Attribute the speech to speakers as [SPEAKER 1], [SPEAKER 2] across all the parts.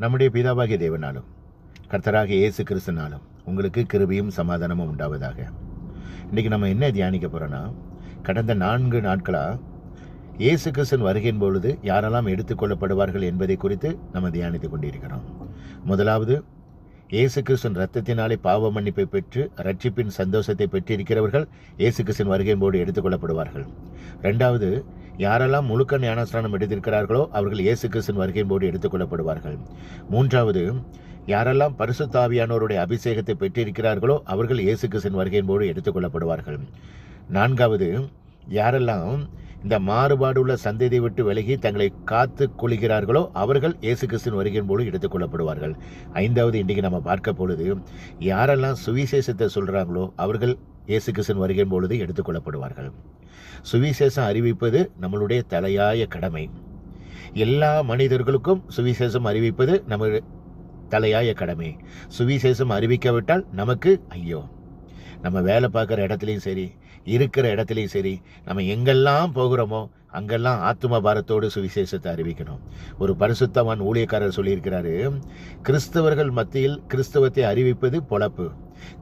[SPEAKER 1] நம்முடைய பிதாவாகிய தேவனாலும் கர்த்தராகிய இயேசு கிறிஸ்துனாலும் உங்களுக்கு கிருபையும் சமாதானமும் உண்டாவதாக. இன்றைக்கி நம்ம என்ன தியானிக்க போகிறோன்னா, கடந்த 4 நாட்களாக இயேசு கிறிஸ்துவின் வருகையின் பொழுது யாரெல்லாம் எடுத்துக்கொள்ளப்படுவார்கள் என்பதை குறித்து நம்ம தியானித்து கொண்டிருக்கிறோம். முதலாவது, இயேசு கிறிஸ்துவின் இரத்தத்தினாலே பாவ மன்னிப்பை பெற்று ரட்சிப்பின் சந்தோஷத்தை பெற்றிருக்கிறவர்கள் இயேசு கிறிஸ்துவின் வருகையின் போது எடுத்துக்கொள்ளப்படுவார்கள். ரெண்டாவது, யாரெல்லாம் முழுக்க ஞானஸ்நானம் எடுத்திருக்கிறார்களோ அவர்கள் இயேசு கிறிஸ்துவின் வருகையின் போது எடுத்துக்கொள்ளப்படுவார்கள். மூன்றாவது, யாரெல்லாம் பரிசுத்த ஆவியானவருடைய அபிஷேகத்தை பெற்றிருக்கிறார்களோ அவர்கள் இயேசு கிறிஸ்துவின் வருகையின் போது எடுத்துக்கொள்ளப்படுவார்கள். நான்காவது, யாரெல்லாம் இந்த மாறுபாடுள்ள சந்ததியை விட்டு விலகி தங்களை காத்து கொள்கிறார்களோ அவர்கள் இயேசு கிறிஸ்துவின் வருகையின் போது எடுத்துக்கொள்ளப்படுவார்கள். ஐந்தாவது, இன்றைக்கு நம்ம பார்க்க பொழுது யாரெல்லாம் சுவிசேஷத்தை சொல்கிறாங்களோ அவர்கள் இயேசு கிறிஸ்துவின் வருகையின் பொழுது எடுத்துக்கொள்ளப்படுவார்கள். சுவிசேஷம் அறிவிப்பது நம்மளுடைய தலையாய கடமை. எல்லா மனிதர்களுக்கும் சுவிசேஷம் அறிவிப்பது நம்ம தலையாய கடமை. சுவிசேஷம் அறிவிக்காவிட்டால் நமக்கு ஐயோ. நம்ம வேலை பார்க்குற இடத்துலையும் சரி, இருக்கிற இடத்துலையும் சரி, நம்ம எங்கெல்லாம் போகிறோமோ அங்கெல்லாம் ஆத்தும பாரத்தோடு சுவிசேஷத்தை அறிவிக்கணும். ஒரு பரிசுத்தவான் ஊழியக்காரர் சொல்லியிருக்கிறாரு, கிறிஸ்தவர்கள் மத்தியில் கிறிஸ்தவத்தை அறிவிப்பது பொழப்பு,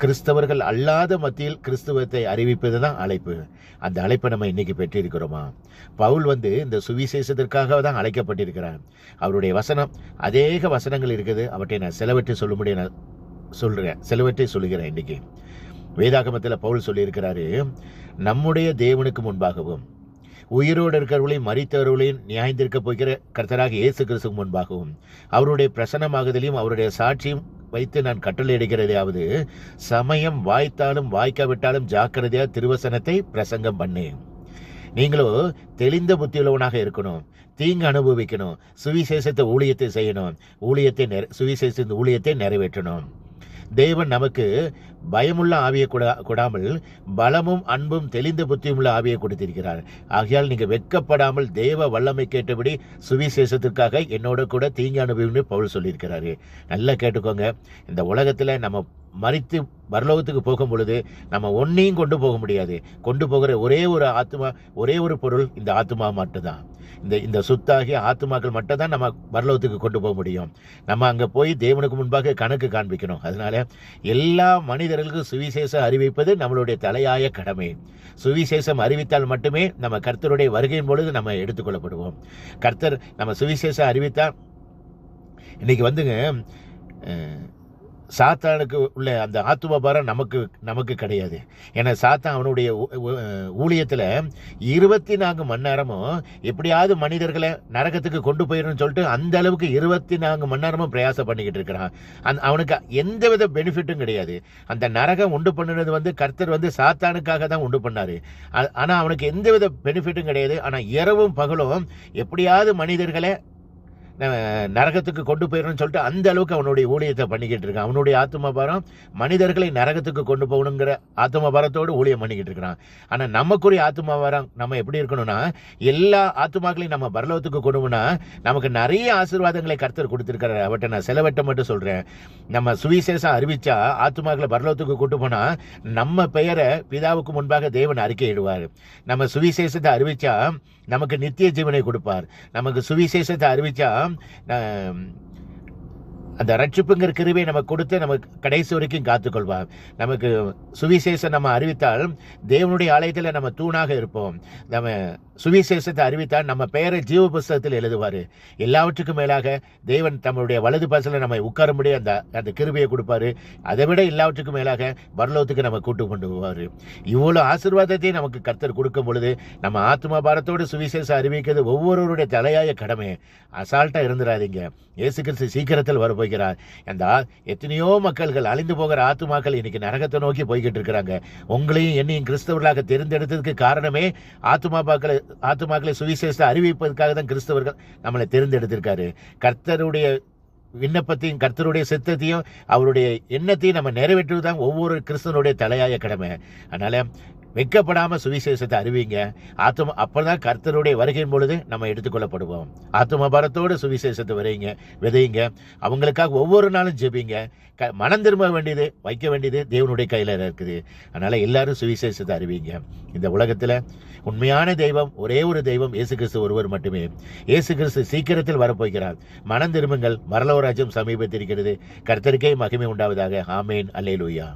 [SPEAKER 1] கிறிஸ்தவர்கள் அல்லாத மத்தியில் கிறிஸ்தவத்தை அறிவிப்பது தான் அழைப்பு. அந்த அழைப்பை நம்ம இன்னைக்கு பெற்றிருக்கிறோமா? பவுல் இந்த சுவிசேஷத்திற்காக தான் அழைக்கப்பட்டிருக்கிறார். அவருடைய வசனம் அநேக வசனங்கள் இருக்குது. அவற்றை நான் சிலவற்றை சிலவற்றை சொல்லுகிறேன். இன்னைக்கு வேதாகமத்தில் பவுல் சொல்லியிருக்கிறாரு, நம்முடைய தேவனுக்கு முன்பாகவும் உயிரோடு இருக்கிறவர்களையும் மரித்தவர்களையும் நியாயந்திருக்க போகிற கர்த்தராக இயேசு கிறிஸ்துவுக்கு முன்பாகவும் அவருடைய பிரசன்னமாகுதலையும் அவருடைய சாட்சியும் வைத்து நான் கட்டளையிடுகிறதையாவது, சமயம் வாய்த்தாலும் வாய்க்காவிட்டாலும் ஜாக்கிரதையா திருவசனத்தை பிரசங்கம் பண்ணு. நீங்களோ தெளிந்த புத்தியுள்ளவனாக இருக்கணும், தீங்கு அனுபவிக்கணும், சுவிசேஷத்தை ஊழியத்தை செய்யணும், சுவிசேஷத்தின் ஊழியத்தை நிறைவேற்றணும். தேவன் நமக்கு பயமுள்ள ஆவியை கொடாமல் பலமும் அன்பும் தெளிந்த புத்தியும் உள்ள ஆவியை கொடுத்திருக்கிறார். ஆகையால் நீங்க வெட்கப்படாமல் தேவ வல்லமை கேட்டபடி சுவிசேஷத்திற்காக என்னோட கூட தீங்கு அனுபவம்னு பவுல் சொல்லியிருக்கிறாரு. நல்லா கேட்டுக்கோங்க. இந்த உலகத்துல நம்ம மரித்து பரலோகத்துக்கு போகும் பொழுது நம்ம ஒன்னையும் கொண்டு போக முடியாது. கொண்டு போகிற ஒரே ஒரு ஆத்மா, ஒரே ஒரு பொருள் இந்த ஆத்மா மட்டும்தான். இந்த சுத்தாகிய ஆத்மாக்கள் மட்டும் தான் நம்ம பரலோகத்துக்கு கொண்டு போக முடியும். நம்ம அங்க போய் தேவனுக்கு முன்பாக கணக்கு காண்பிக்கணும். அதனால எல்லா மனிதர்களுக்கும் சுவிசேஷம் அறிவிப்பது நம்மளுடைய தலையாய கடமை. சுவிசேஷம் அறிவித்தால் மட்டுமே நம்ம கர்த்தருடைய வருகையின் பொழுது நம்ம எடுத்துக்கொள்ளப்படுவோம். கர்த்தர் நம்ம சுவிசேஷம் அறிவித்தால் இன்னைக்கு சாத்தானுக்கு உள்ள அந்த ஆத்தும பாரம் நமக்கு கிடையாது. ஏன்னா சாத்தான் அவனுடைய ஊழியத்தில் 24 மணி நேரமும் எப்படியாவது மனிதர்களை நரகத்துக்கு கொண்டு போயிடணும்னு சொல்லிட்டு அந்த அளவுக்கு 24 மணி நேரமும் பிரயாசம் பண்ணிக்கிட்டு இருக்கிறான். அவனுக்கு எந்தவித பெனிஃபிட்டும் கிடையாது. அந்த நரகம் உண்டு பண்ணுறது கர்த்தர் சாத்தானுக்காக தான் உண்டு பண்ணாரு. ஆனால் அவனுக்கு எந்தவித பெனிஃபிட்டும் கிடையாது. ஆனால் இரவும் பகலும் எப்படியாவது மனிதர்களை நரகத்துக்கு கொண்டு போயிடணும்னு சொல்லிட்டு அந்த அளவுக்கு அவனுடைய ஊழியத்தை பண்ணிக்கிட்டு இருக்கான். அவனுடைய ஆத்ம பாரம் மனிதர்களை நரகத்துக்கு கொண்டு போகணுங்கிற ஆத்ம பாரத்தோடு ஊழியம் பண்ணிக்கிட்டு இருக்கிறான். ஆனால் நமக்குரிய ஆத்ம பாரம் நம்ம எப்படி இருக்கணும்னா, எல்லா ஆத்மாக்களையும் நம்ம பரலோகத்துக்கு கொண்டு போனா நமக்கு நிறைய ஆசீர்வாதங்களை கர்த்தர் கொடுத்திருக்கிறார். அவற்றை நான் சிலவற்றை மட்டும் சொல்றேன். நம்ம சுவிசேஷம் அறிவிச்சா ஆத்மாக்களை பரலோகத்துக்கு கொண்டு போனா நம்ம பெயரை பிதாவுக்கு முன்பாக தேவன் அறிக்கையிடுவார். நம்ம சுவிசேஷத்தை அறிவிச்சா நமக்கு நித்திய ஜீவனை கொடுப்பார். நமக்கு சுவிசேஷத்தை அறிவிச்சா அந்த ரட்சிப்புங்கிற கிருபையை நமக்கு கொடுத்து நமக்கு கடைசி வரைக்கும் காத்துக்கொள்வார். நமக்கு சுவிசேஷம் நம்ம அறிவித்தால் தேவனுடைய ஆலயத்தில் நம்ம தூணாக இருப்போம். நம்ம சுவிசேஷத்தை அறிவித்தால் நம்ம பெயரை ஜீவ புஸ்தகத்தில் எழுதுவார். எல்லாவற்றுக்கும் மேலாக தேவன் தம்முடைய வலது பாசல நம்ம உட்காரும்படி அந்த கிருபையை கொடுப்பாரு. அதை விட எல்லாவற்றுக்கும் மேலாக பரலோகத்துக்கு நம்ம கூட்டு கொண்டு போவார். இவ்வளோ ஆசீர்வாதத்தையும் நமக்கு கர்த்தர் கொடுக்கும் பொழுது நம்ம ஆத்மா பாரத்தோடு சுவிசேஷம் அறிவிக்கிறது ஒவ்வொருவருடைய தலையாய கடமை. அசால்ட்டா இருந்துடாதீங்க. இயேசு கிறிஸ்து சீக்கிரத்தில் வரப்போகிறார். அந்த எத்தனையோ மக்கள்கள் அழிந்து போகிற ஆத்துமாக்கள் இன்னைக்கு நரகத்தை நோக்கி போய்கிட்டு இருக்கிறாங்க. உங்களையும் என்னையும் கிறிஸ்தவர்களாக தேர்ந்தெடுத்ததுக்கு காரணமே ஆத்துமாக்களை சுவிசேஷத்தை அறிவிப்பதற்காக தான் கிறிஸ்தவர்கள் நம்மளை தேர்ந்தெடுத்திருக்காரு. கர்த்தருடைய விண்ணப்பத்தையும் கர்த்தருடைய சித்தத்தையும் அவருடைய எண்ணத்தையும் நம்ம நிறைவேற்றுவதுதான் ஒவ்வொரு கிறிஸ்தவனுடைய தலையாய கடமை. அதனால வெட்கப்படாம சுவிசேஷத்தை அறிவிங்க. அப்பதான் கர்த்தருடைய வருகையின் பொழுது நம்ம எடுத்துக்கொள்ளப்படுவோம். ஆத்தும பாரத்தோடு சுவிசேஷத்தை விதையுங்க. அவங்களுக்காக ஒவ்வொரு நாளும் ஜெபிங்க. மனம் திரும்ப வேண்டியது, வைக்க வேண்டியது தேவனுடைய கையில இருக்குது. அதனால எல்லாரும் சுவிசேஷத்தை அறிவிங்க. இந்த உலகத்துல உண்மையான தெய்வம், ஒரே ஒரு தெய்வம், இயேசு கிறிஸ்து ஒருவர் மட்டுமே. இயேசு கிறிஸ்து சீக்கிரத்தில் வரப்போகிறார். மனம் திரும்புங்கள், பரலோக ராஜ்யம் சமீபத்திருக்கிறது. கர்த்தருக்கே மகிமை உண்டாவதாக. ஆமேன். அல்லேலூயா.